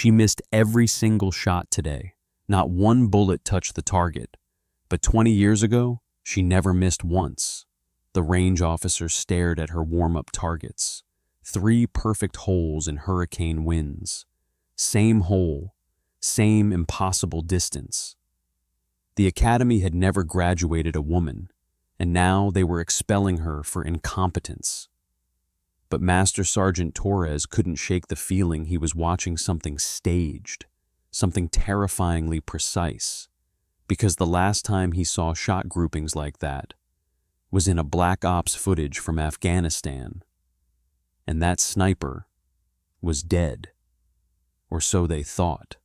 She missed every single shot today. Not one bullet touched the target. But 20 years ago, she never missed once. The range officer stared at her warm-up targets. 3 perfect holes in hurricane winds. Same hole, same impossible distance. The academy had never graduated a woman, and now they were expelling her for incompetence. But Master Sergeant Torres couldn't shake the feeling he was watching something staged, something terrifyingly precise, because the last time he saw shot groupings like that was in a Black Ops footage from Afghanistan, and that sniper was dead, or so they thought.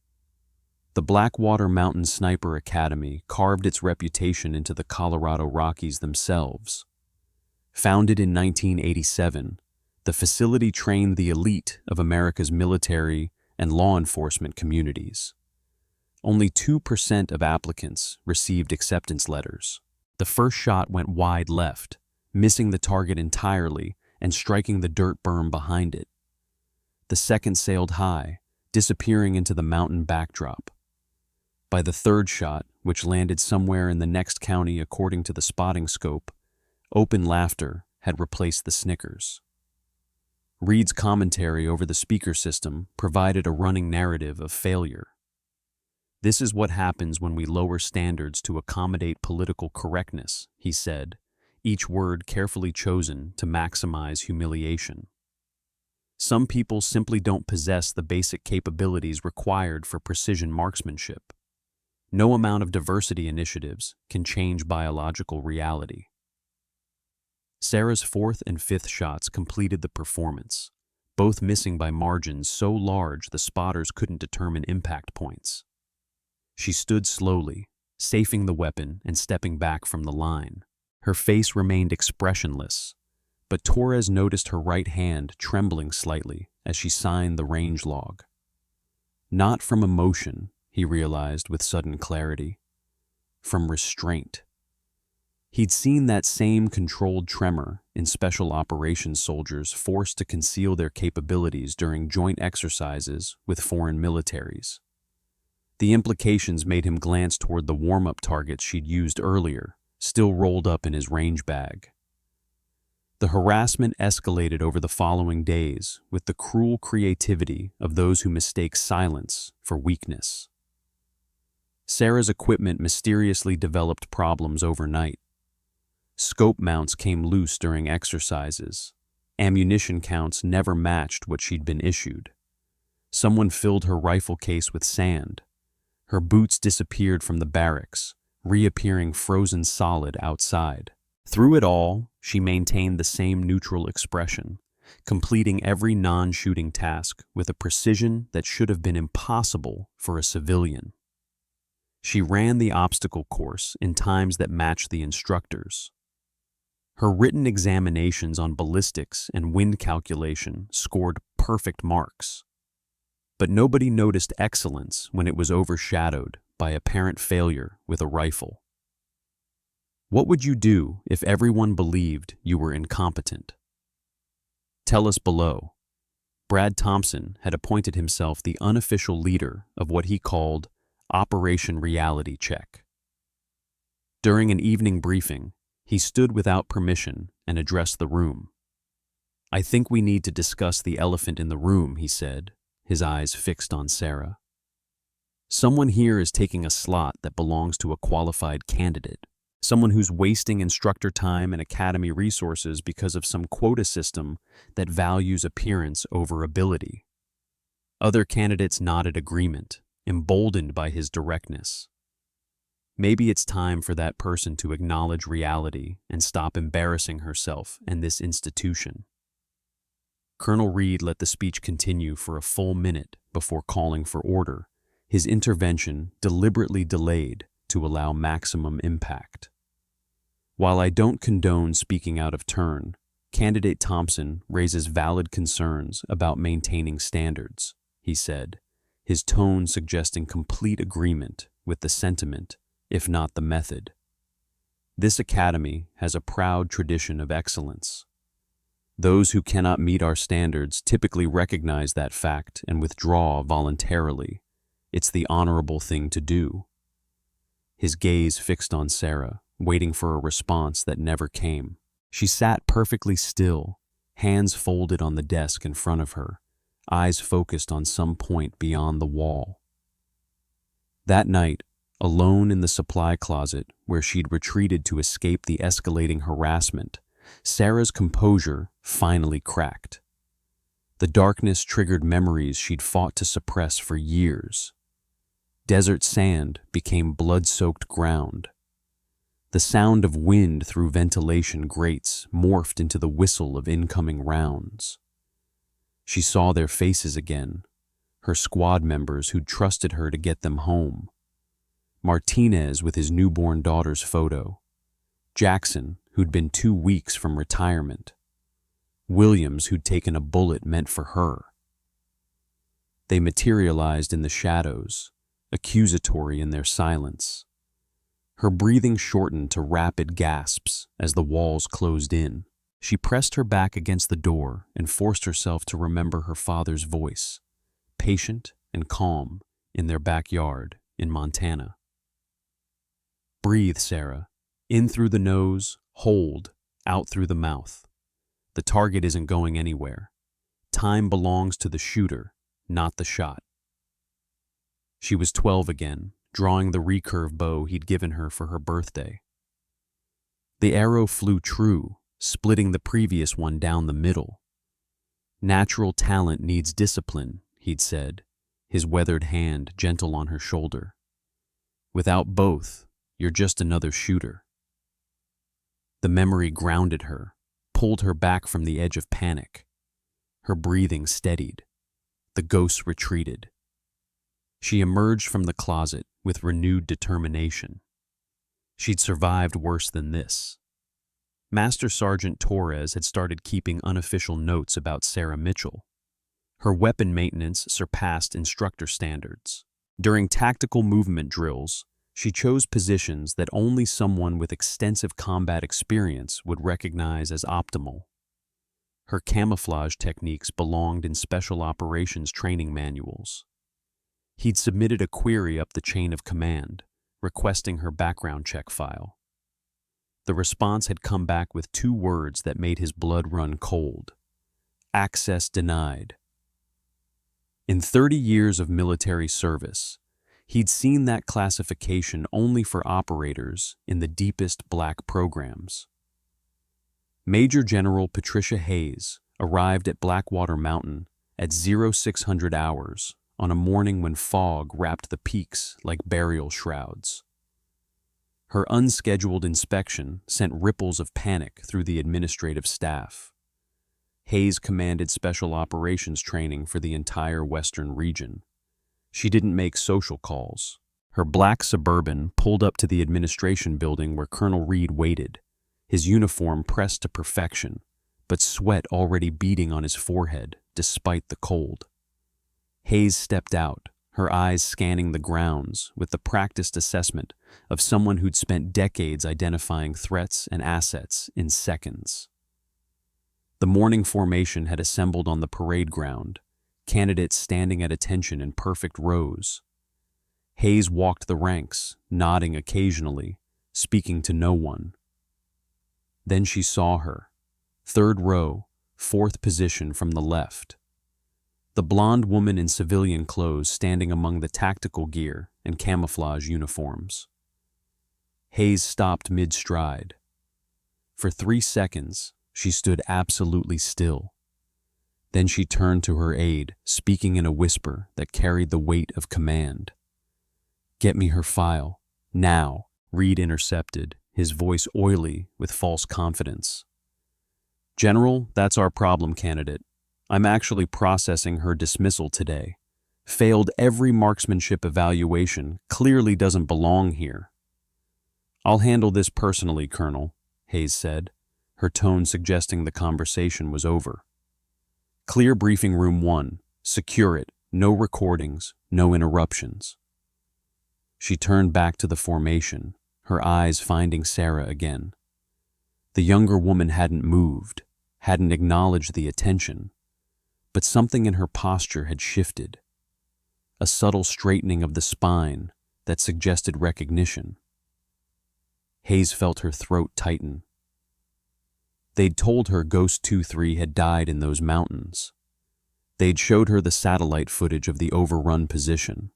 The Blackwater Mountain Sniper Academy carved its reputation into the Colorado Rockies themselves. Founded in 1987, the facility trained the elite of America's military and law enforcement communities. Only 2% of applicants received acceptance letters. The first shot went wide left, missing the target entirely and striking the dirt berm behind it. The second sailed high, disappearing into the mountain backdrop. By the third shot, which landed somewhere in the next county according to the spotting scope, open laughter had replaced the snickers. Reed's commentary over the speaker system provided a running narrative of failure. "This is what happens when we lower standards to accommodate political correctness," he said, each word carefully chosen to maximize humiliation. "Some people simply don't possess the basic capabilities required for precision marksmanship. No amount of diversity initiatives can change biological reality." Sarah's 4th and 5th shots completed the performance, both missing by margins so large the spotters couldn't determine impact points. She stood slowly, safing the weapon and stepping back from the line. Her face remained expressionless, but Torres noticed her right hand trembling slightly as she signed the range log. Not from emotion, he realized with sudden clarity. From restraint. He'd seen that same controlled tremor in special operations soldiers forced to conceal their capabilities during joint exercises with foreign militaries. The implications made him glance toward the warm-up targets she'd used earlier, still rolled up in his range bag. The harassment escalated over the following days with the cruel creativity of those who mistake silence for weakness. Sarah's equipment mysteriously developed problems overnight. Scope mounts came loose during exercises. Ammunition counts never matched what she'd been issued. Someone filled her rifle case with sand. Her boots disappeared from the barracks, reappearing frozen solid outside. Through it all, she maintained the same neutral expression, completing every non-shooting task with a precision that should have been impossible for a civilian. She ran the obstacle course in times that matched the instructors. Her written examinations on ballistics and wind calculation scored perfect marks. But nobody noticed excellence when it was overshadowed by apparent failure with a rifle. What would you do if everyone believed you were incompetent? Tell us below. Brad Thompson had appointed himself the unofficial leader of what he called Operation Reality Check. During an evening briefing, he stood without permission and addressed the room. "I think we need to discuss the elephant in the room," he said, his eyes fixed on Sarah. "Someone here is taking a slot that belongs to a qualified candidate, someone who's wasting instructor time and academy resources because of some quota system that values appearance over ability." Other candidates nodded agreement, emboldened by his directness. Maybe it's time for that person to acknowledge reality and stop embarrassing herself and this institution. Colonel Reed let the speech continue for a full minute before calling for order, his intervention deliberately delayed to allow maximum impact. "While I don't condone speaking out of turn, candidate Thompson raises valid concerns about maintaining standards," he said, his tone suggesting complete agreement with the sentiment, if not the method. "This academy has a proud tradition of excellence. Those who cannot meet our standards typically recognize that fact and withdraw voluntarily. It's the honorable thing to do. His gaze fixed on Sarah, waiting for a response that never came. She sat perfectly still, hands folded on the desk in front of her, eyes focused on some point beyond the wall. That night, alone in the supply closet where she'd retreated to escape the escalating harassment, Sarah's composure finally cracked. The darkness triggered memories she'd fought to suppress for years. Desert sand became blood-soaked ground. The sound of wind through ventilation grates morphed into the whistle of incoming rounds. She saw their faces again, her squad members who'd trusted her to get them home. Martinez with his newborn daughter's photo. Jackson, who'd been 2 weeks from retirement. Williams, who'd taken a bullet meant for her. They materialized in the shadows, accusatory in their silence. Her breathing shortened to rapid gasps as the walls closed in. She pressed her back against the door and forced herself to remember her father's voice, patient and calm, in their backyard in Montana. Breathe, Sarah. In through the nose, hold, out through the mouth. The target isn't going anywhere. Time belongs to the shooter, not the shot. She was 12 again, drawing the recurve bow he'd given her for her birthday. The arrow flew true, splitting the previous one down the middle. Natural talent needs discipline, he'd said, his weathered hand gentle on her shoulder. Without both, you're just another shooter. The memory grounded her, pulled her back from the edge of panic. Her breathing steadied. The ghosts retreated. She emerged from the closet with renewed determination. She'd survived worse than this. Master Sergeant Torres had started keeping unofficial notes about Sarah Mitchell. Her weapon maintenance surpassed instructor standards. During tactical movement drills, she chose positions that only someone with extensive combat experience would recognize as optimal. Her camouflage techniques belonged in special operations training manuals. He'd submitted a query up the chain of command, requesting her background check file. The response had come back with 2 words that made his blood run cold. Access denied. In 30 years of military service, he'd seen that classification only for operators in the deepest black programs. Major General Patricia Hayes arrived at Blackwater Mountain at 0600 hours on a morning when fog wrapped the peaks like burial shrouds. Her unscheduled inspection sent ripples of panic through the administrative staff. Hayes commanded special operations training for the entire western region. She didn't make social calls. Her black Suburban pulled up to the administration building where Colonel Reed waited, his uniform pressed to perfection, but sweat already beading on his forehead despite the cold. Hayes stepped out, her eyes scanning the grounds with the practiced assessment of someone who'd spent decades identifying threats and assets in seconds. The morning formation had assembled on the parade ground, candidates standing at attention in perfect rows. Hayes walked the ranks, nodding occasionally, speaking to no one. Then she saw her, 3rd row, 4th position from the left. The blonde woman in civilian clothes standing among the tactical gear and camouflage uniforms. Hayes stopped mid-stride. For 3 seconds, she stood absolutely still. Then she turned to her aide, speaking in a whisper that carried the weight of command. "Get me her file, now," Reed intercepted, his voice oily with false confidence. "General, that's our problem candidate. I'm actually processing her dismissal today. Failed every marksmanship evaluation, clearly doesn't belong here." "I'll handle this personally, Colonel," Hayes said, her tone suggesting the conversation was over. "Clear briefing room 1. Secure it. No recordings, no interruptions." She turned back to the formation, her eyes finding Sarah again. The younger woman hadn't moved, hadn't acknowledged the attention, but something in her posture had shifted, a subtle straightening of the spine that suggested recognition. Hayes felt her throat tighten. They'd told her Ghost 2-3 had died in those mountains. They'd showed her the satellite footage of the overrun position.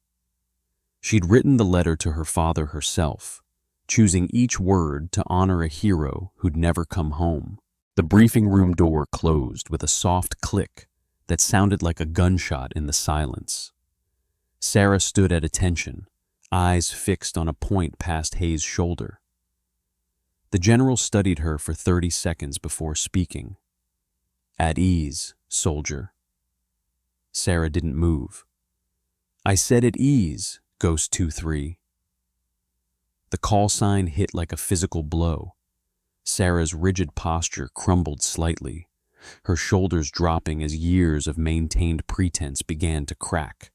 She'd written the letter to her father herself, choosing each word to honor a hero who'd never come home. The briefing room door closed with a soft click that sounded like a gunshot in the silence. Sarah stood at attention, eyes fixed on a point past Hayes' shoulder. The general studied her for 30 seconds before speaking. "At ease, soldier." Sarah didn't move. "I said at ease, Ghost 2-3. The call sign hit like a physical blow. Sarah's rigid posture crumbled slightly, her shoulders dropping as years of maintained pretense began to crack.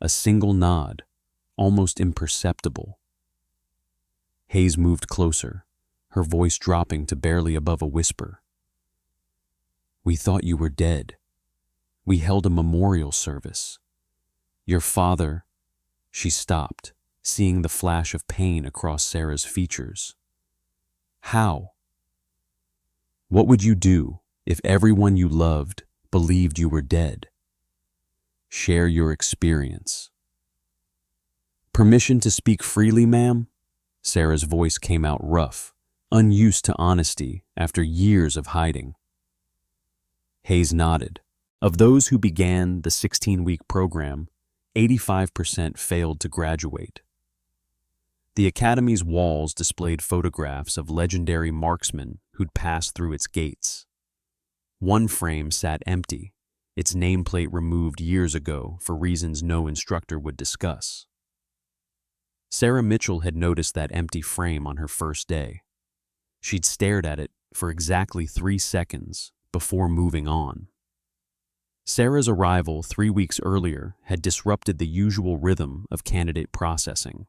A single nod, almost imperceptible. Hayes moved closer, her voice dropping to barely above a whisper. "We thought you were dead. We held a memorial service. Your father—" She stopped, seeing the flash of pain across Sarah's features. "How? What would you do if everyone you loved believed you were dead? Share your experience." "Permission to speak freely, ma'am?" Sarah's voice came out rough, unused to honesty after years of hiding. Hayes nodded. Of those who began the 16-week program, 85% failed to graduate. The academy's walls displayed photographs of legendary marksmen who'd passed through its gates. One frame sat empty, its nameplate removed years ago for reasons no instructor would discuss. Sarah Mitchell had noticed that empty frame on her first day. She'd stared at it for exactly 3 seconds before moving on. Sarah's arrival 3 weeks earlier had disrupted the usual rhythm of candidate processing.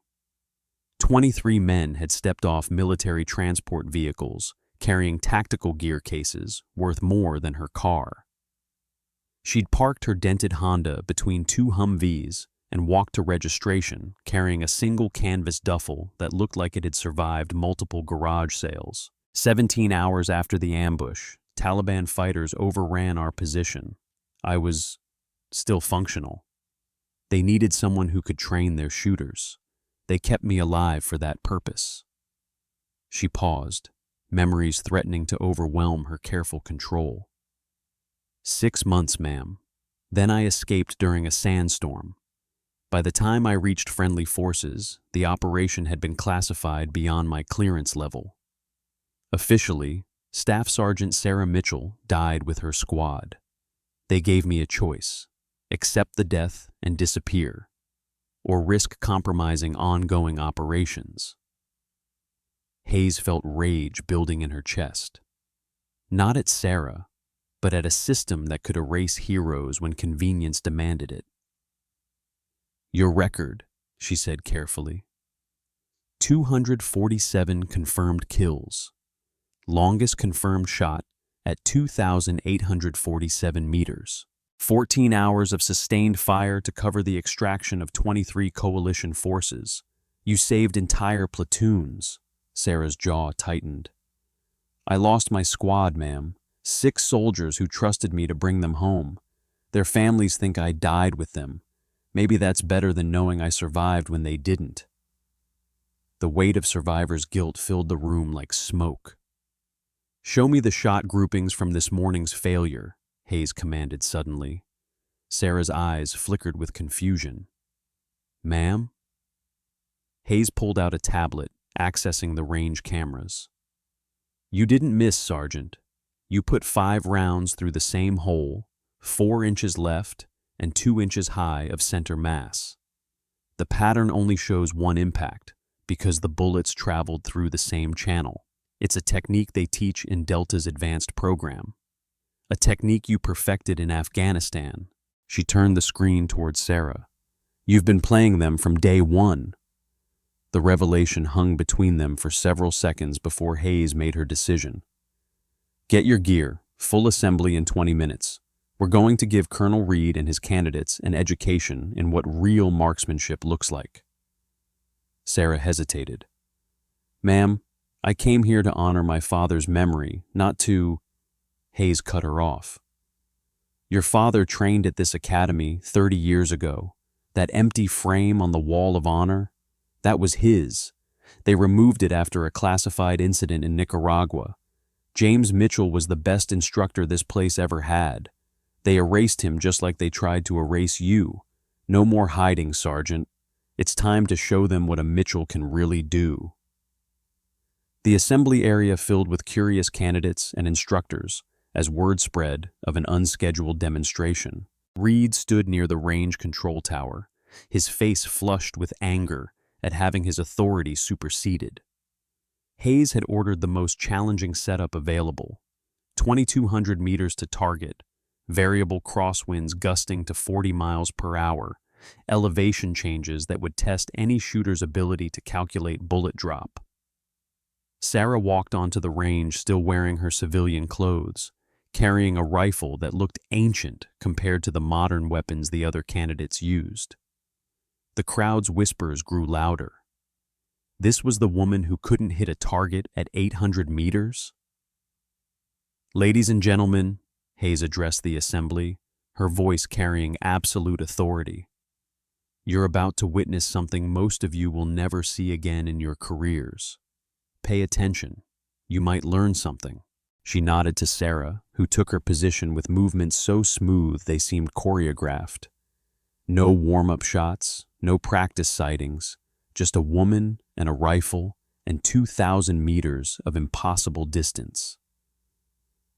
23 men had stepped off military transport vehicles carrying tactical gear cases worth more than her car. She'd parked her dented Honda between 2 Humvees and walked to registration carrying a single canvas duffel that looked like it had survived multiple garage sales. 17 hours after the ambush, Taliban fighters overran our position. I was still functional. They needed someone who could train their shooters. They kept me alive for that purpose. She paused, memories threatening to overwhelm her careful control. 6 months, ma'am. Then I escaped during a sandstorm. By the time I reached friendly forces, the operation had been classified beyond my clearance level. Officially, Staff Sergeant Sarah Mitchell died with her squad. They gave me a choice: accept the death and disappear, or risk compromising ongoing operations. Hayes felt rage building in her chest. Not at Sarah, but at a system that could erase heroes when convenience demanded it. "Your record," she said carefully. 247 confirmed kills. Longest confirmed shot at 2,847 meters. 14 hours of sustained fire to cover the extraction of 23 coalition forces. You saved entire platoons. Sarah's jaw tightened. "I lost my squad, ma'am. 6 soldiers who trusted me to bring them home. Their families think I died with them. Maybe that's better than knowing I survived when they didn't." The weight of survivors' guilt filled the room like smoke. "Show me the shot groupings from this morning's failure," Hayes commanded suddenly. Sarah's eyes flickered with confusion. "Ma'am?" Hayes pulled out a tablet, accessing the range cameras. "You didn't miss, Sergeant. You put 5 rounds through the same hole, 4 inches left and 2 inches high of center mass. The pattern only shows one impact because the bullets traveled through the same channel. It's a technique they teach in Delta's advanced program. A technique you perfected in Afghanistan." She turned the screen towards Sarah. "You've been playing them from day one." The revelation hung between them for several seconds before Hayes made her decision. "Get your gear. Full assembly in 20 minutes. We're going to give Colonel Reed and his candidates an education in what real marksmanship looks like. Sarah hesitated. Ma'am, I came here to honor my father's memory, not to... Hayes cut her off. Your father trained at this academy 30 years ago. That empty frame on the wall of honor, that was his. They removed it after a classified incident in Nicaragua. James Mitchell was the best instructor this place ever had. They erased him just like they tried to erase you. No more hiding, Sergeant. It's time to show them what a Mitchell can really do. The assembly area filled with curious candidates and instructors as word spread of an unscheduled demonstration. Reed stood near the range control tower, his face flushed with anger at having his authority superseded. Hayes had ordered the most challenging setup available, 2,200 meters to target, variable crosswinds gusting to 40 miles per hour, elevation changes that would test any shooter's ability to calculate bullet drop. Sarah walked onto the range still wearing her civilian clothes, carrying a rifle that looked ancient compared to the modern weapons the other candidates used. The crowd's whispers grew louder. This was the woman who couldn't hit a target at 800 meters? Ladies and gentlemen, Hayes addressed the assembly, her voice carrying absolute authority. You're about to witness something most of you will never see again in your careers. Pay attention. You might learn something. She nodded to Sarah, who took her position with movements so smooth they seemed choreographed. No warm-up shots, no practice sightings, just a woman and a rifle and 2,000 meters of impossible distance.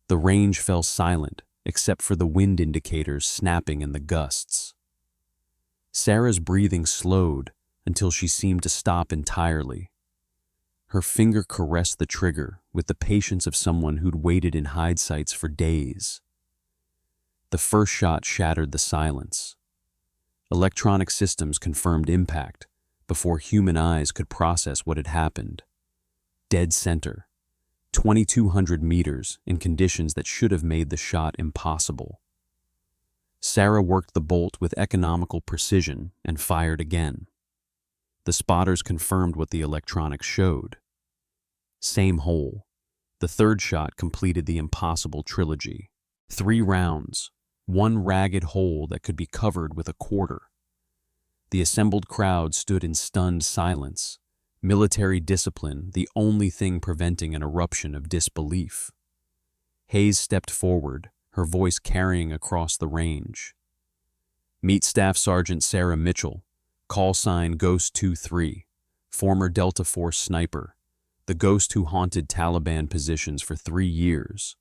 The range fell silent except for the wind indicators snapping in the gusts. Sarah's breathing slowed until she seemed to stop entirely. Her finger caressed the trigger with the patience of someone who'd waited in hide sites for days. The first shot shattered the silence. Electronic systems confirmed impact before human eyes could process what had happened. Dead center, 2,200 meters in conditions that should have made the shot impossible. Sarah worked the bolt with economical precision and fired again. The spotters confirmed what the electronics showed. Same hole. The third shot completed the impossible trilogy. 3 rounds, one ragged hole that could be covered with a quarter. The assembled crowd stood in stunned silence, military discipline the only thing preventing an eruption of disbelief. Hayes stepped forward, her voice carrying across the range. Meet Staff Sergeant Sarah Mitchell, call sign Ghost 23, former Delta Force sniper, the ghost who haunted Taliban positions for 3 years.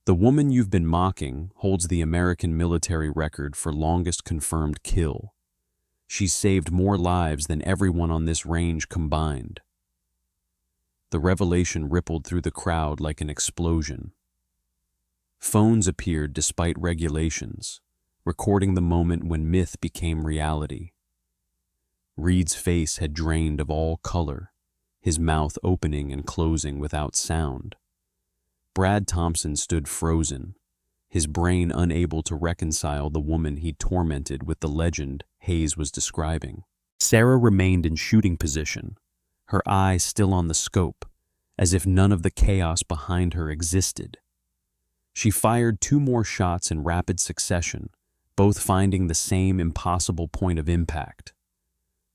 The woman you've been mocking holds the American military record for longest confirmed kill. She's saved more lives than everyone on this range combined. The revelation rippled through the crowd like an explosion. Phones appeared despite regulations, recording the moment when myth became reality. Reed's face had drained of all color, his mouth opening and closing without sound. Brad Thompson stood frozen, his brain unable to reconcile the woman he'd tormented with the legend Hayes was describing. Sarah remained in shooting position, her eyes still on the scope, as if none of the chaos behind her existed. She fired 2 more shots in rapid succession, both finding the same impossible point of impact.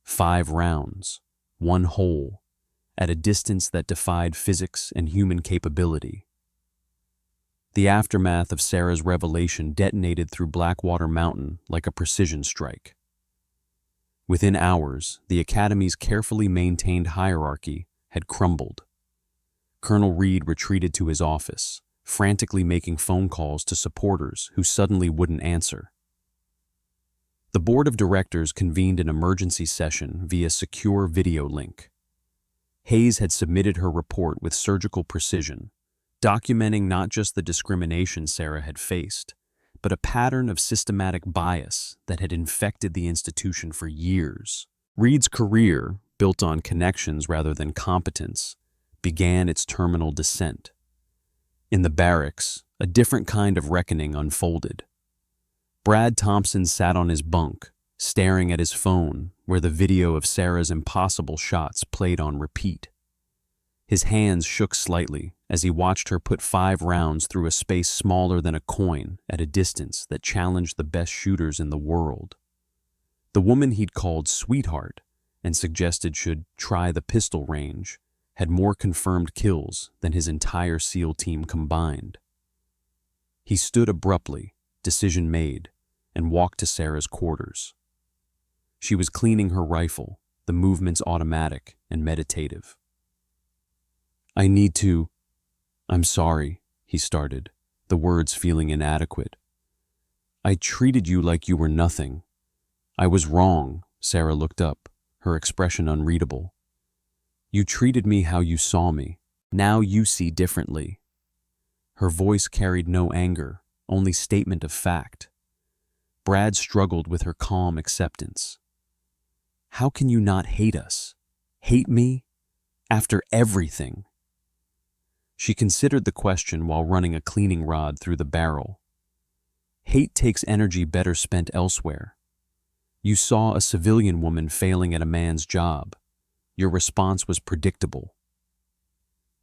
5 rounds, 1 hole, at a distance that defied physics and human capability. The aftermath of Sarah's revelation detonated through Blackwater Mountain like a precision strike. Within hours, the Academy's carefully maintained hierarchy had crumbled. Colonel Reed retreated to his office, frantically making phone calls to supporters who suddenly wouldn't answer. The board of directors convened an emergency session via secure video link. Hayes had submitted her report with surgical precision, documenting not just the discrimination Sarah had faced, but a pattern of systematic bias that had infected the institution for years. Reed's career, built on connections rather than competence, began its terminal descent. In the barracks, a different kind of reckoning unfolded. Brad Thompson sat on his bunk, staring at his phone where the video of Sarah's impossible shots played on repeat. His hands shook slightly as he watched her put 5 rounds through a space smaller than a coin at a distance that challenged the best shooters in the world. The woman he'd called sweetheart and suggested should try the pistol range had more confirmed kills than his entire SEAL team combined. He stood abruptly, decision made, and walked to Sarah's quarters. She was cleaning her rifle, the movements automatic and meditative. I'm sorry, he started, the words feeling inadequate. I treated you like you were nothing. I was wrong. Sarah looked up, her expression unreadable. You treated me how you saw me. Now you see differently. Her voice carried no anger, only statement of fact. Brad struggled with her calm acceptance. How can you not hate us? Hate me? After everything? She considered the question while running a cleaning rod through the barrel. Hate takes energy better spent elsewhere. You saw a civilian woman failing at a man's job. Your response was predictable.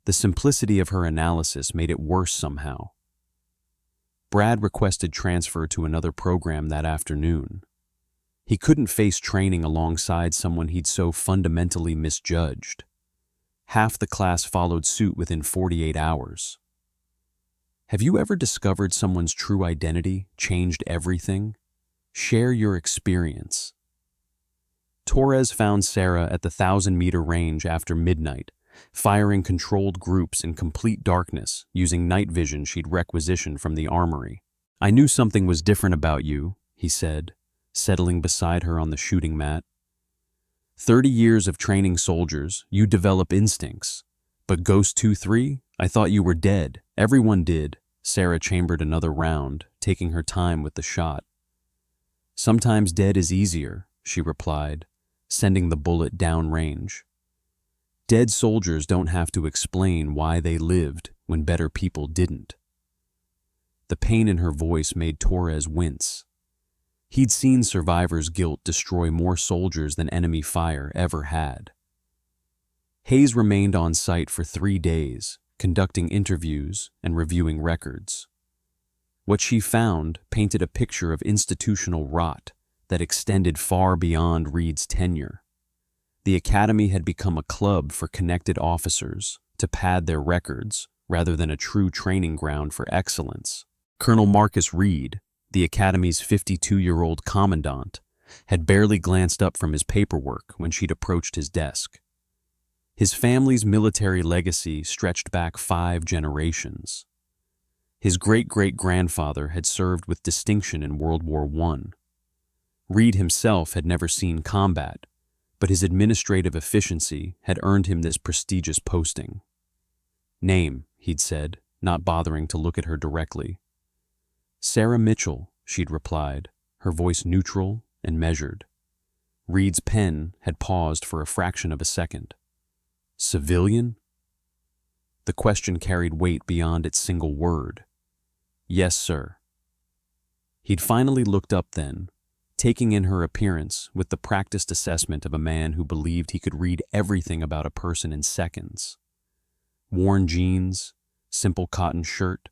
The simplicity of her analysis made it worse somehow. Brad requested transfer to another program that afternoon. He couldn't face training alongside someone he'd so fundamentally misjudged. Half the class followed suit within 48 hours. Have you ever discovered someone's true identity changed everything? Share your experience. Torres found Sarah at the 1,000-meter range after midnight, firing controlled groups in complete darkness using night vision she'd requisitioned from the armory. I knew something was different about you, he said, settling beside her on the shooting mat. 30 years of training soldiers, you develop instincts. But Ghost 2-3, I thought you were dead. Everyone did. Sarah chambered another round, taking her time with the shot. Sometimes dead is easier, she replied, sending the bullet downrange. Dead soldiers don't have to explain why they lived when better people didn't. The pain in her voice made Torres wince. He'd seen survivors' guilt destroy more soldiers than enemy fire ever had. Hayes remained on site for 3 days, conducting interviews and reviewing records. What she found painted a picture of institutional rot that extended far beyond Reed's tenure. The academy had become a club for connected officers to pad their records rather than a true training ground for excellence. Colonel Marcus Reed, the academy's 52-year-old commandant, had barely glanced up from his paperwork when she'd approached his desk. His family's military legacy stretched back 5 generations. His great-great-grandfather had served with distinction in World War I. Reed himself had never seen combat, but his administrative efficiency had earned him this prestigious posting. Name, he'd said, not bothering to look at her directly. Sarah Mitchell, she'd replied, her voice neutral and measured. Reed's pen had paused for a fraction of a second. Civilian? The question carried weight beyond its single word. Yes, sir. He'd finally looked up then, taking in her appearance with the practiced assessment of a man who believed he could read everything about a person in seconds. Worn jeans, simple cotton shirt,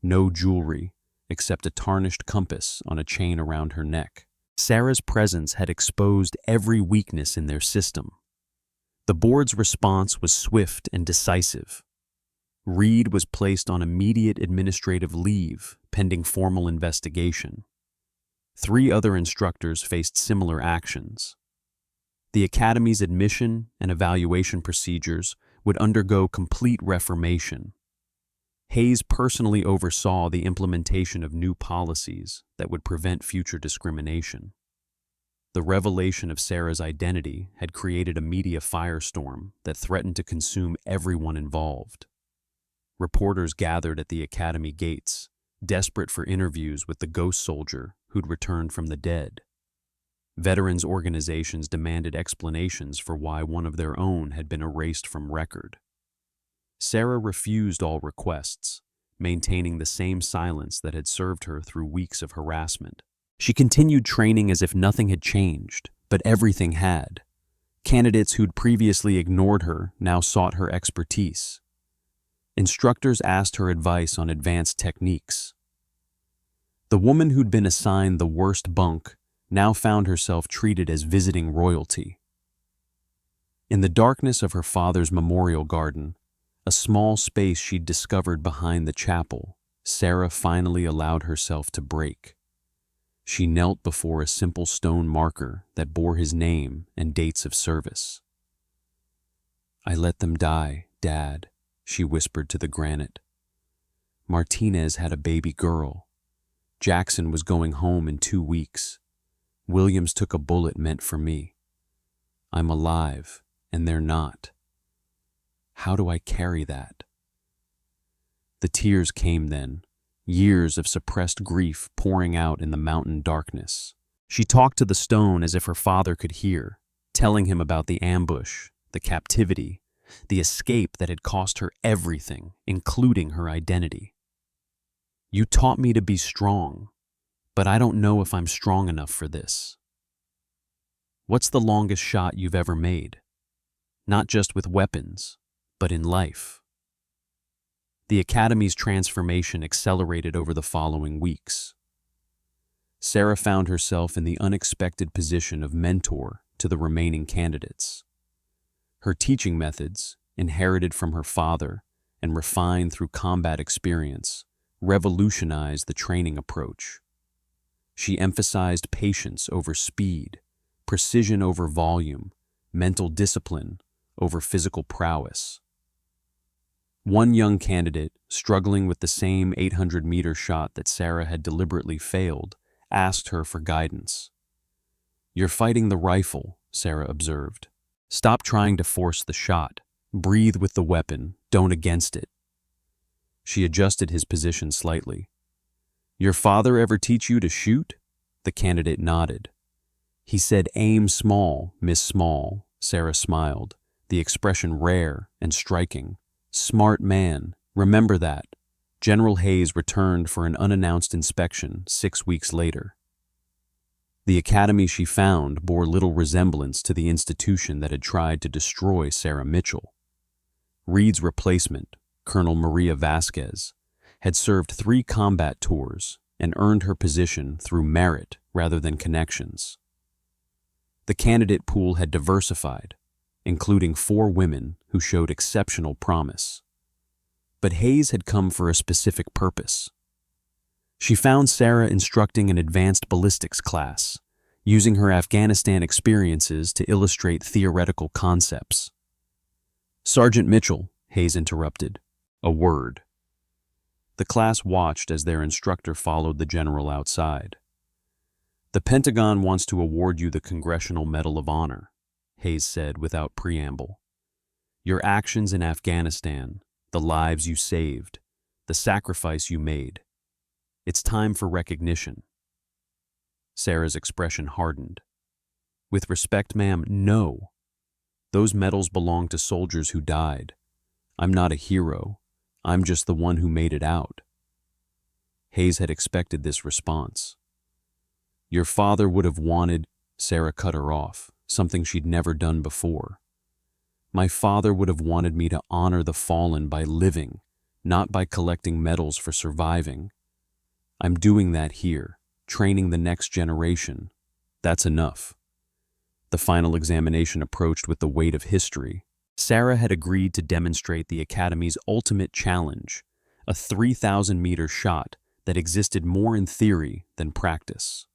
no jewelry except a tarnished compass on a chain around her neck. Sarah's presence had exposed every weakness in their system. The board's response was swift and decisive. Reed was placed on immediate administrative leave pending formal investigation. 3 other instructors faced similar actions. The academy's admission and evaluation procedures would undergo complete reformation. Hayes personally oversaw the implementation of new policies that would prevent future discrimination. The revelation of Sarah's identity had created a media firestorm that threatened to consume everyone involved. Reporters gathered at the academy gates, desperate for interviews with the ghost soldier who'd returned from the dead. Veterans organizations demanded explanations for why one of their own had been erased from record. Sarah refused all requests, maintaining the same silence that had served her through weeks of harassment. She continued training as if nothing had changed, but everything had. Candidates who'd previously ignored her now sought her expertise. Instructors asked her advice on advanced techniques. The woman who'd been assigned the worst bunk now found herself treated as visiting royalty. In the darkness of her father's memorial garden, a small space she'd discovered behind the chapel, Sarah finally allowed herself to break. She knelt before a simple stone marker that bore his name and dates of service. "I let them die, Dad," she whispered to the granite. "Martinez had a baby girl. Jackson was going home in 2 weeks. Williams took a bullet meant for me. I'm alive, and they're not. How do I carry that?" The tears came then, years of suppressed grief pouring out in the mountain darkness. She talked to the stone as if her father could hear, telling him about the ambush, the captivity, the escape that had cost her everything, including her identity. "You taught me to be strong, but I don't know if I'm strong enough for this." "What's the longest shot you've ever made? Not just with weapons, but in life?" The Academy's transformation accelerated over the following weeks. Sarah found herself in the unexpected position of mentor to the remaining candidates. Her teaching methods, inherited from her father and refined through combat experience, revolutionized the training approach. She emphasized patience over speed, precision over volume, mental discipline over physical prowess. One young candidate, struggling with the same 800-meter shot that Sarah had deliberately failed, asked her for guidance. "You're fighting the rifle," Sarah observed. "Stop trying to force the shot. Breathe with the weapon, don't against it." She adjusted his position slightly. "Your father ever teach you to shoot?" The candidate nodded. "He said aim small, Miss Small," Sarah smiled, the expression rare and striking. "Smart man, remember that." General Hayes returned for an unannounced inspection 6 weeks later. The academy she found bore little resemblance to the institution that had tried to destroy Sarah Mitchell. Reed's replacement, Colonel Maria Vasquez, had served 3 combat tours and earned her position through merit rather than connections. The candidate pool had diversified, including 4 women who showed exceptional promise. But Hayes had come for a specific purpose. She found Sarah instructing an advanced ballistics class, using her Afghanistan experiences to illustrate theoretical concepts. "Sergeant Mitchell," Hayes interrupted. "A word." The class watched as their instructor followed the general outside. "The Pentagon wants to award you the Congressional Medal of Honor," Hayes said without preamble. "Your actions in Afghanistan, the lives you saved, the sacrifice you made. It's time for recognition." Sarah's expression hardened. "With respect, ma'am, no. Those medals belong to soldiers who died. I'm not a hero. I'm just the one who made it out." Hayes had expected this response. "Your father would have wanted," Sarah cut her off, something she'd never done before. "My father would have wanted me to honor the fallen by living, not by collecting medals for surviving. I'm doing that here, training the next generation. That's enough." The final examination approached with the weight of history. Sarah had agreed to demonstrate the Academy's ultimate challenge, a 3,000-meter shot that existed more in theory than practice.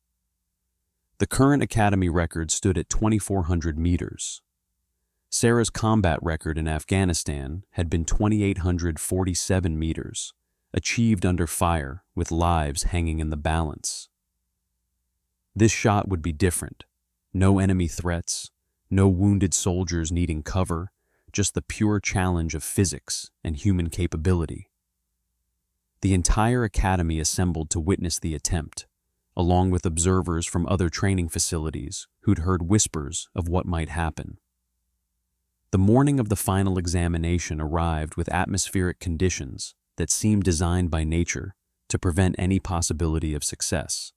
The current Academy record stood at 2,400 meters. Sarah's combat record in Afghanistan had been 2,847 meters, achieved under fire with lives hanging in the balance. This shot would be different. No enemy threats, no wounded soldiers needing cover, just the pure challenge of physics and human capability. The entire academy assembled to witness the attempt, along with observers from other training facilities who'd heard whispers of what might happen. The morning of the final examination arrived with atmospheric conditions that seemed designed by nature to prevent any possibility of success.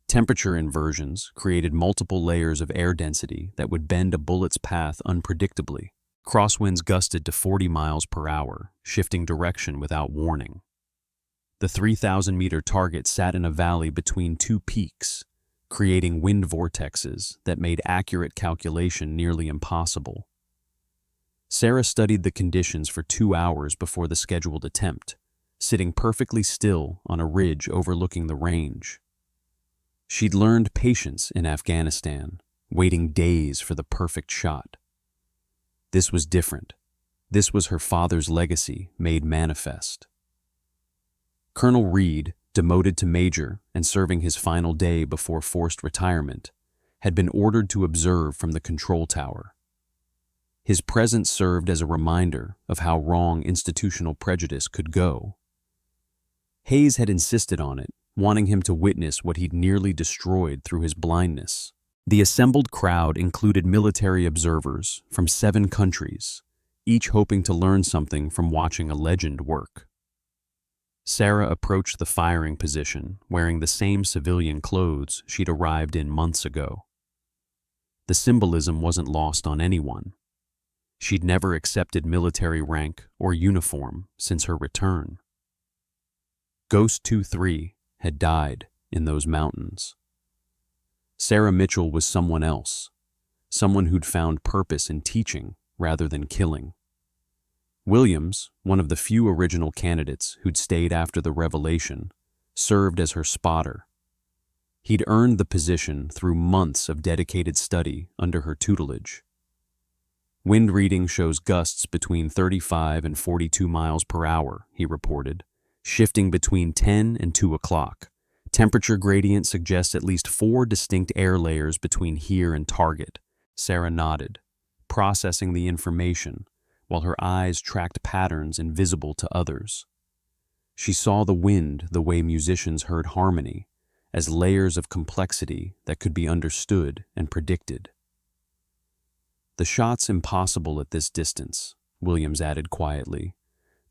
Temperature inversions created multiple layers of air density that would bend a bullet's path unpredictably. Crosswinds gusted to 40 miles per hour, shifting direction without warning. The 3,000-meter target sat in a valley between two peaks, creating wind vortexes that made accurate calculation nearly impossible. Sarah studied the conditions for 2 hours before the scheduled attempt, sitting perfectly still on a ridge overlooking the range. She'd learned patience in Afghanistan, waiting days for the perfect shot. This was different. This was her father's legacy made manifest. Colonel Reed, demoted to major and serving his final day before forced retirement, had been ordered to observe from the control tower. His presence served as a reminder of how wrong institutional prejudice could go. Hayes had insisted on it, wanting him to witness what he'd nearly destroyed through his blindness. The assembled crowd included military observers from 7 countries, each hoping to learn something from watching a legend work. Sarah approached the firing position wearing the same civilian clothes she'd arrived in months ago. The symbolism wasn't lost on anyone. She'd never accepted military rank or uniform since her return. Ghost 2-3 had died in those mountains. Sarah Mitchell was someone else, someone who'd found purpose in teaching rather than killing. Williams, one of the few original candidates who'd stayed after the revelation, served as her spotter. He'd earned the position through months of dedicated study under her tutelage. Wind reading shows gusts between 35 and 42 miles per hour, he reported, shifting between 10 and 2 o'clock. Temperature gradient suggests at least 4 distinct air layers between here and target. Sarah nodded, processing the information, while her eyes tracked patterns invisible to others. She saw the wind the way musicians heard harmony, as layers of complexity that could be understood and predicted. The shot's impossible at this distance, Williams added quietly.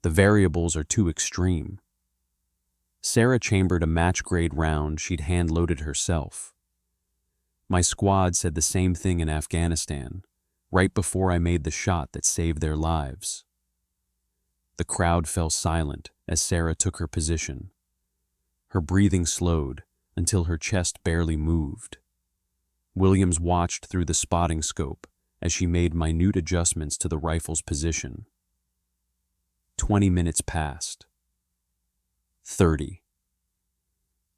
The variables are too extreme. Sarah chambered a match-grade round she'd hand-loaded herself. My squad said the same thing in Afghanistan, right before I made the shot that saved their lives. The crowd fell silent as Sarah took her position. Her breathing slowed until her chest barely moved. Williams watched through the spotting scope as she made minute adjustments to the rifle's position. 20 minutes passed. 30.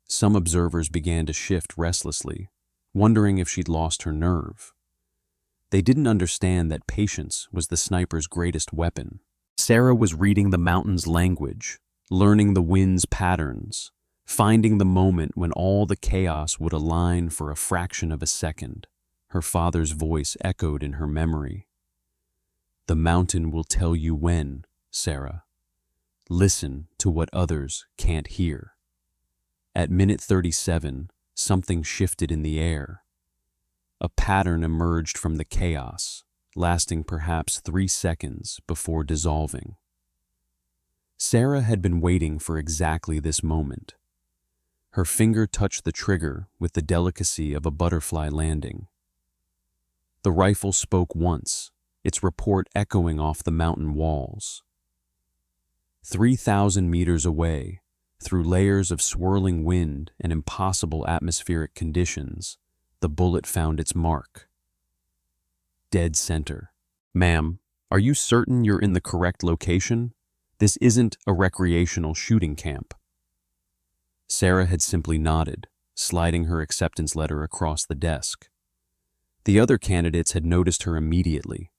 Some observers began to shift restlessly, wondering if she'd lost her nerve. They didn't understand that patience was the sniper's greatest weapon. Sarah was reading the mountain's language, learning the wind's patterns, finding the moment when all the chaos would align for a fraction of a second. Her father's voice echoed in her memory. The mountain will tell you when, Sarah. Listen to what others can't hear. At minute 37, something shifted in the air. A pattern emerged from the chaos, lasting perhaps 3 seconds before dissolving. Sarah had been waiting for exactly this moment. Her finger touched the trigger with the delicacy of a butterfly landing. The rifle spoke once, its report echoing off the mountain walls. 3,000 meters away, through layers of swirling wind and impossible atmospheric conditions, the bullet found its mark. Dead center. Ma'am, are you certain you're in the correct location? This isn't a recreational shooting camp. Sarah had simply nodded, sliding her acceptance letter across the desk. The other candidates had noticed her immediately.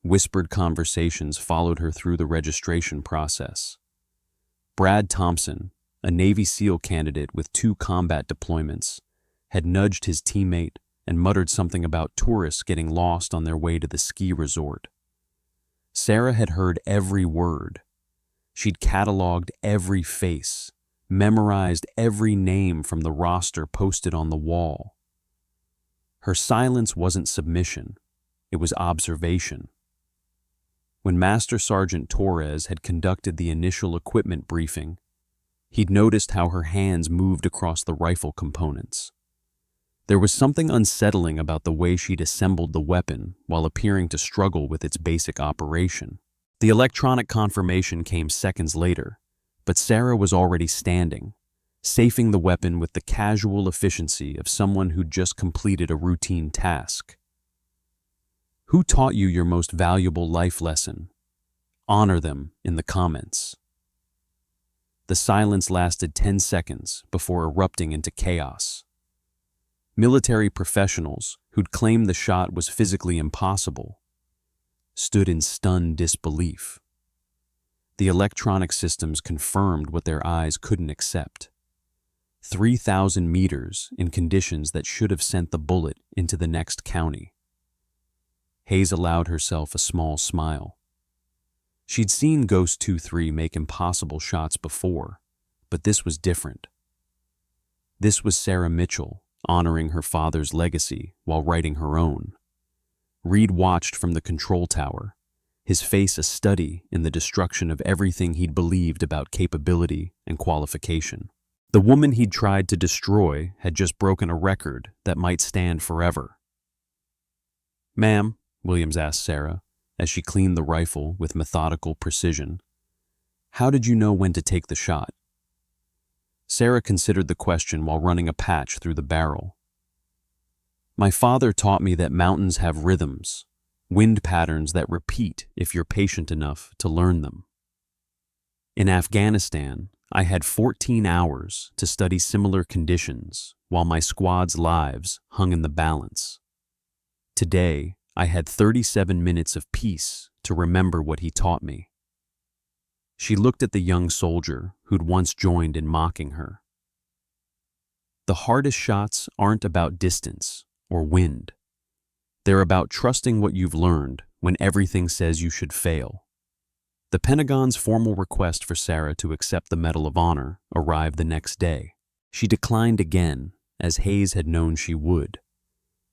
Whispered conversations followed her through the registration process. Brad Thompson, a Navy SEAL candidate with 2 combat deployments, had nudged his teammate and muttered something about tourists getting lost on their way to the ski resort. Sarah had heard every word. She'd cataloged every face, memorized every name from the roster posted on the wall. Her silence wasn't submission, it was observation. When Master Sergeant Torres had conducted the initial equipment briefing, he'd noticed how her hands moved across the rifle components. There was something unsettling about the way she'd assembled the weapon while appearing to struggle with its basic operation. The electronic confirmation came seconds later, but Sarah was already standing, safing the weapon with the casual efficiency of someone who'd just completed a routine task. Who taught you your most valuable life lesson? Honor them in the comments. The silence lasted 10 seconds before erupting into chaos. Military professionals, who'd claimed the shot was physically impossible, stood in stunned disbelief. The electronic systems confirmed what their eyes couldn't accept. 3,000 meters in conditions that should have sent the bullet into the next county. Hayes allowed herself a small smile. She'd seen Ghost 2-3 make impossible shots before, but this was different. This was Sarah Mitchell, honoring her father's legacy while writing her own. Reed watched from the control tower, his face a study in the destruction of everything he'd believed about capability and qualification. The woman he'd tried to destroy had just broken a record that might stand forever. "Ma'am," Williams asked Sarah, as she cleaned the rifle with methodical precision, "how did you know when to take the shot?" Sarah considered the question while running a patch through the barrel. "My father taught me that mountains have rhythms, wind patterns that repeat if you're patient enough to learn them. In Afghanistan, I had 14 hours to study similar conditions while my squad's lives hung in the balance. Today, I had 37 minutes of peace to remember what he taught me." She looked at the young soldier who'd once joined in mocking her. The hardest shots aren't about distance or wind. They're about trusting what you've learned when everything says you should fail. The Pentagon's formal request for Sarah to accept the Medal of Honor arrived the next day. She declined again, as Hayes had known she would.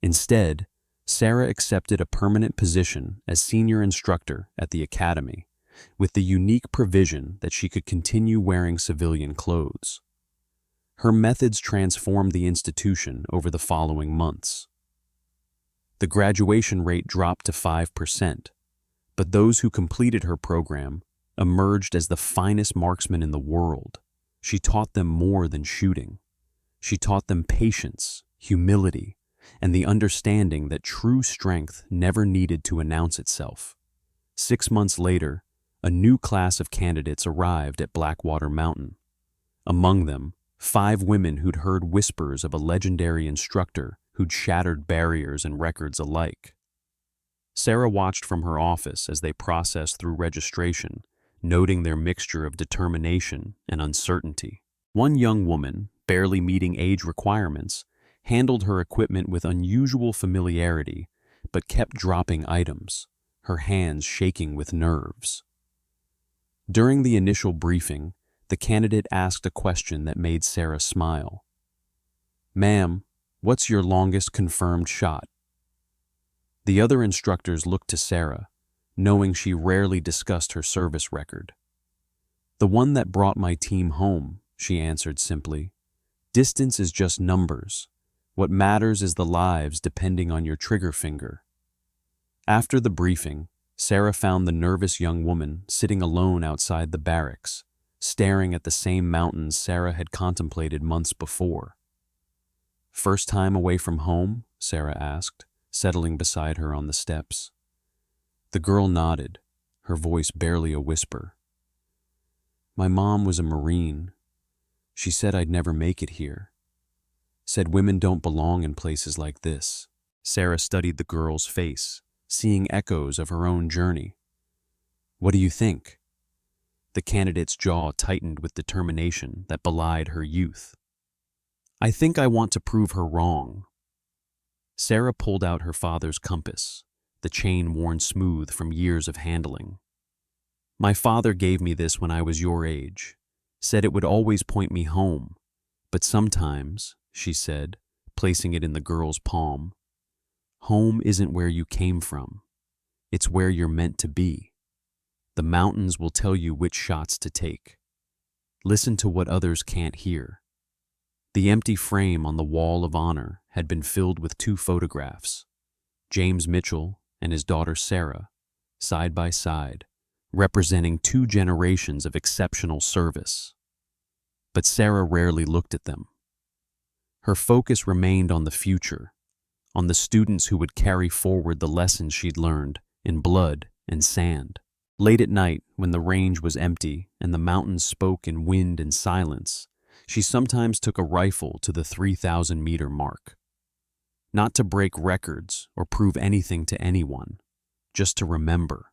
Instead, Sarah accepted a permanent position as senior instructor at the academy, with the unique provision that she could continue wearing civilian clothes. Her methods transformed the institution over the following months. The graduation rate dropped to 5%, but those who completed her program emerged as the finest marksmen in the world. She taught them more than shooting. She taught them patience, humility, and the understanding that true strength never needed to announce itself. 6 months later, a new class of candidates arrived at Blackwater Mountain. Among them, 5 women who'd heard whispers of a legendary instructor who'd shattered barriers and records alike. Sarah watched from her office as they processed through registration, noting their mixture of determination and uncertainty. One young woman, barely meeting age requirements, handled her equipment with unusual familiarity, but kept dropping items, her hands shaking with nerves. During the initial briefing, the candidate asked a question that made Sarah smile. "Ma'am, what's your longest confirmed shot?" The other instructors looked to Sarah, knowing she rarely discussed her service record. "The one that brought my team home," she answered simply. "Distance is just numbers. What matters is the lives depending on your trigger finger." After the briefing, Sarah found the nervous young woman sitting alone outside the barracks, staring at the same mountains Sarah had contemplated months before. "First time away from home?" Sarah asked, settling beside her on the steps. The girl nodded, her voice barely a whisper. "My mom was a Marine. She said I'd never make it here. Said women don't belong in places like this." Sarah studied the girl's face, seeing echoes of her own journey. "What do you think?" The candidate's jaw tightened with determination that belied her youth. "I think I want to prove her wrong." Sarah pulled out her father's compass, the chain worn smooth from years of handling. "My father gave me this when I was your age, said it would always point me home, but sometimes," she said, placing it in the girl's palm, "home isn't where you came from. It's where you're meant to be." The mountains will tell you which shots to take. Listen to what others can't hear. The empty frame on the wall of honor had been filled with two photographs, James Mitchell and his daughter Sarah, side by side, representing two generations of exceptional service. But Sarah rarely looked at them. Her focus remained on the future, on the students who would carry forward the lessons she'd learned in blood and sand. Late at night, when the range was empty and the mountains spoke in wind and silence, she sometimes took a rifle to the 3,000-meter mark. Not to break records or prove anything to anyone, just to remember,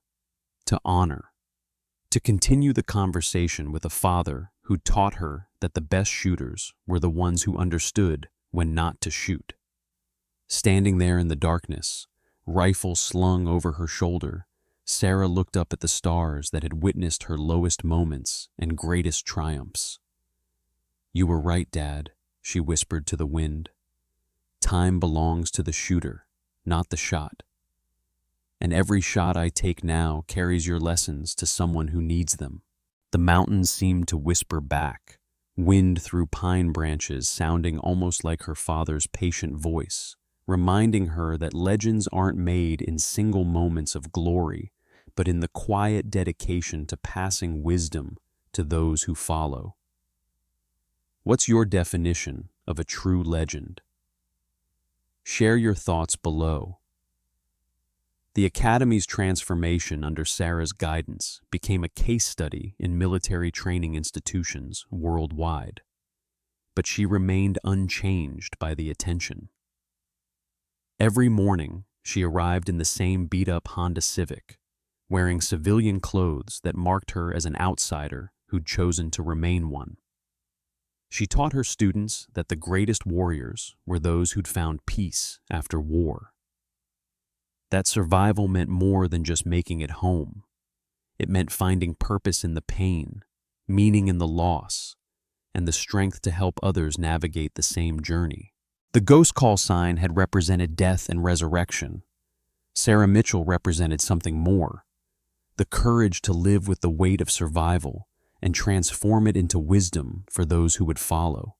to honor, to continue the conversation with a father who taught her that the best shooters were the ones who understood when not to shoot. Standing there in the darkness, rifle slung over her shoulder, Sarah looked up at the stars that had witnessed her lowest moments and greatest triumphs. "You were right, Dad," she whispered to the wind. "Time belongs to the shooter, not the shot. And every shot I take now carries your lessons to someone who needs them." The mountains seemed to whisper back, wind through pine branches sounding almost like her father's patient voice, reminding her that legends aren't made in single moments of glory, but in the quiet dedication to passing wisdom to those who follow. What's your definition of a true legend? Share your thoughts below. The Academy's transformation under Sarah's guidance became a case study in military training institutions worldwide, but she remained unchanged by the attention. Every morning, she arrived in the same beat-up Honda Civic, wearing civilian clothes that marked her as an outsider who'd chosen to remain one. She taught her students that the greatest warriors were those who'd found peace after war. That survival meant more than just making it home. It meant finding purpose in the pain, meaning in the loss, and the strength to help others navigate the same journey. The ghost call sign had represented death and resurrection. Sarah Mitchell represented something more, the courage to live with the weight of survival and transform it into wisdom for those who would follow.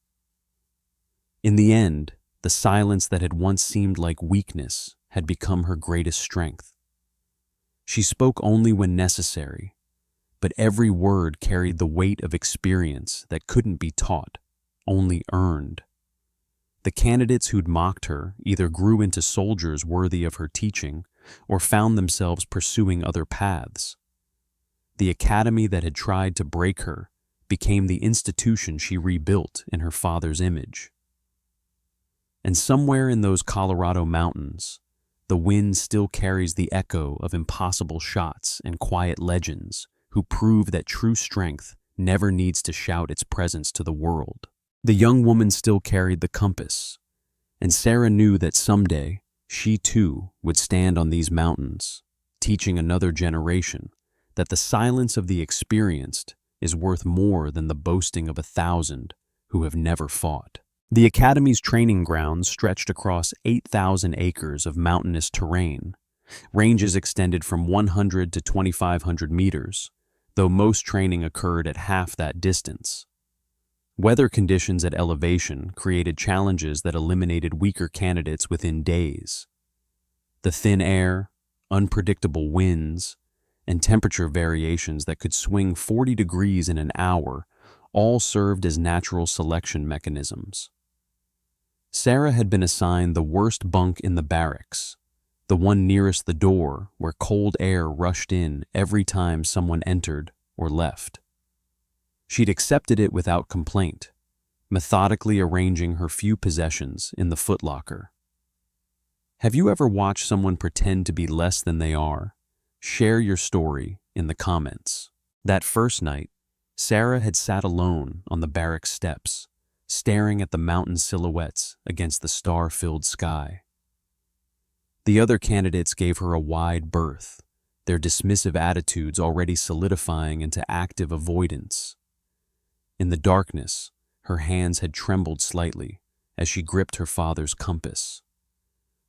In the end, the silence that had once seemed like weakness had become her greatest strength. She spoke only when necessary, but every word carried the weight of experience that couldn't be taught, only earned. The candidates who'd mocked her either grew into soldiers worthy of her teaching or found themselves pursuing other paths. The academy that had tried to break her became the institution she rebuilt in her father's image. And somewhere in those Colorado mountains, the wind still carries the echo of impossible shots and quiet legends who prove that true strength never needs to shout its presence to the world. The young woman still carried the compass, and Sarah knew that someday she too would stand on these mountains, teaching another generation that the silence of the experienced is worth more than the boasting of 1,000 who have never fought. The Academy's training grounds stretched across 8,000 acres of mountainous terrain. Ranges extended from 100 to 2,500 meters, though most training occurred at half that distance. Weather conditions at elevation created challenges that eliminated weaker candidates within days. The thin air, unpredictable winds, and temperature variations that could swing 40 degrees in an hour all served as natural selection mechanisms. Sarah had been assigned the worst bunk in the barracks, the one nearest the door where cold air rushed in every time someone entered or left. She'd accepted it without complaint, methodically arranging her few possessions in the footlocker. Have you ever watched someone pretend to be less than they are? Share your story in the comments. That first night, Sarah had sat alone on the barracks steps, staring at the mountain silhouettes against the star-filled sky. The other candidates gave her a wide berth, their dismissive attitudes already solidifying into active avoidance. In the darkness, her hands had trembled slightly as she gripped her father's compass.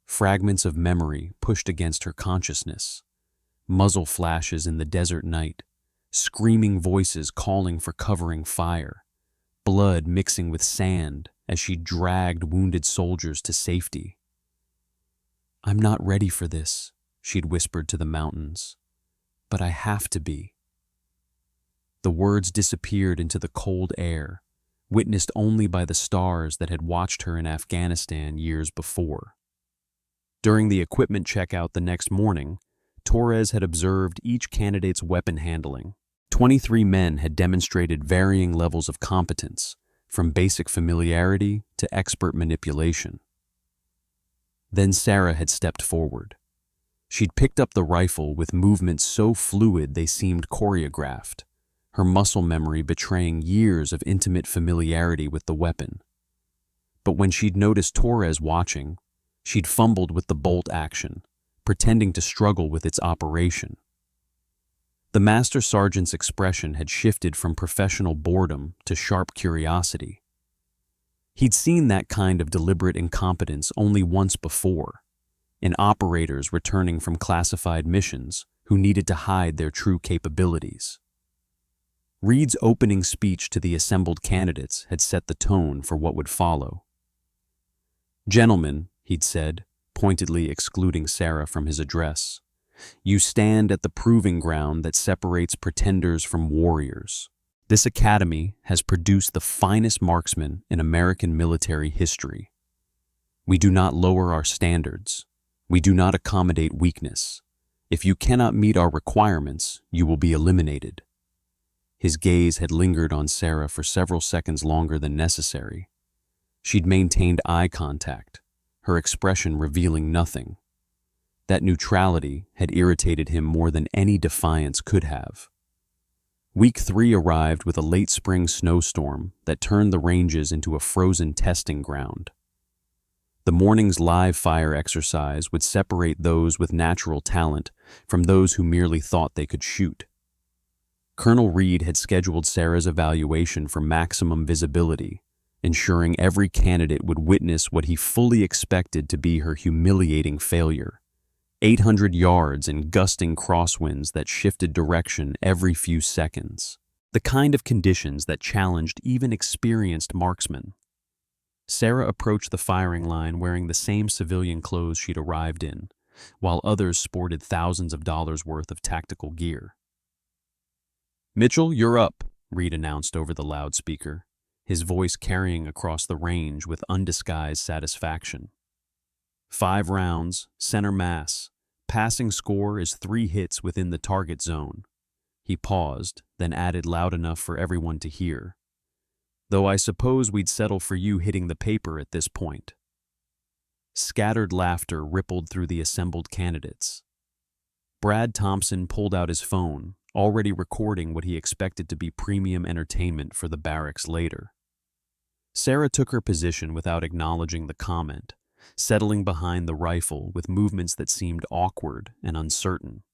Fragments of memory pushed against her consciousness, muzzle flashes in the desert night, screaming voices calling for covering fire, blood mixing with sand as she dragged wounded soldiers to safety. "I'm not ready for this," she'd whispered to the mountains, "but I have to be." The words disappeared into the cold air, witnessed only by the stars that had watched her in Afghanistan years before. During the equipment checkout the next morning, Torres had observed each candidate's weapon handling. 23 men had demonstrated varying levels of competence, from basic familiarity to expert manipulation. Then Sarah had stepped forward. She'd picked up the rifle with movements so fluid they seemed choreographed, her muscle memory betraying years of intimate familiarity with the weapon. But when she'd noticed Torres watching, she'd fumbled with the bolt action, pretending to struggle with its operation. The master sergeant's expression had shifted from professional boredom to sharp curiosity. He'd seen that kind of deliberate incompetence only once before, in operators returning from classified missions who needed to hide their true capabilities. Reed's opening speech to the assembled candidates had set the tone for what would follow. "Gentlemen," he'd said, pointedly excluding Sarah from his address, "you stand at the proving ground that separates pretenders from warriors. This academy has produced the finest marksmen in American military history. We do not lower our standards. We do not accommodate weakness. If you cannot meet our requirements, you will be eliminated." His gaze had lingered on Sarah for several seconds longer than necessary. She'd maintained eye contact, her expression revealing nothing. That neutrality had irritated him more than any defiance could have. Week 3 arrived with a late spring snowstorm that turned the ranges into a frozen testing ground. The morning's live fire exercise would separate those with natural talent from those who merely thought they could shoot. Colonel Reed had scheduled Sarah's evaluation for maximum visibility, ensuring every candidate would witness what he fully expected to be her humiliating failure: 800 yards in gusting crosswinds that shifted direction every few seconds. The kind of conditions that challenged even experienced marksmen. Sarah approached the firing line wearing the same civilian clothes she'd arrived in, while others sported thousands of dollars worth of tactical gear. "Mitchell, you're up," Reed announced over the loudspeaker, his voice carrying across the range with undisguised satisfaction. 5 rounds, center mass. Passing score is 3 hits within the target zone. He paused, then added loud enough for everyone to hear. "Though I suppose we'd settle for you hitting the paper at this point." Scattered laughter rippled through the assembled candidates. Brad Thompson pulled out his phone, already recording what he expected to be premium entertainment for the barracks later. Sarah took her position without acknowledging the comment, settling behind the rifle with movements that seemed awkward and uncertain.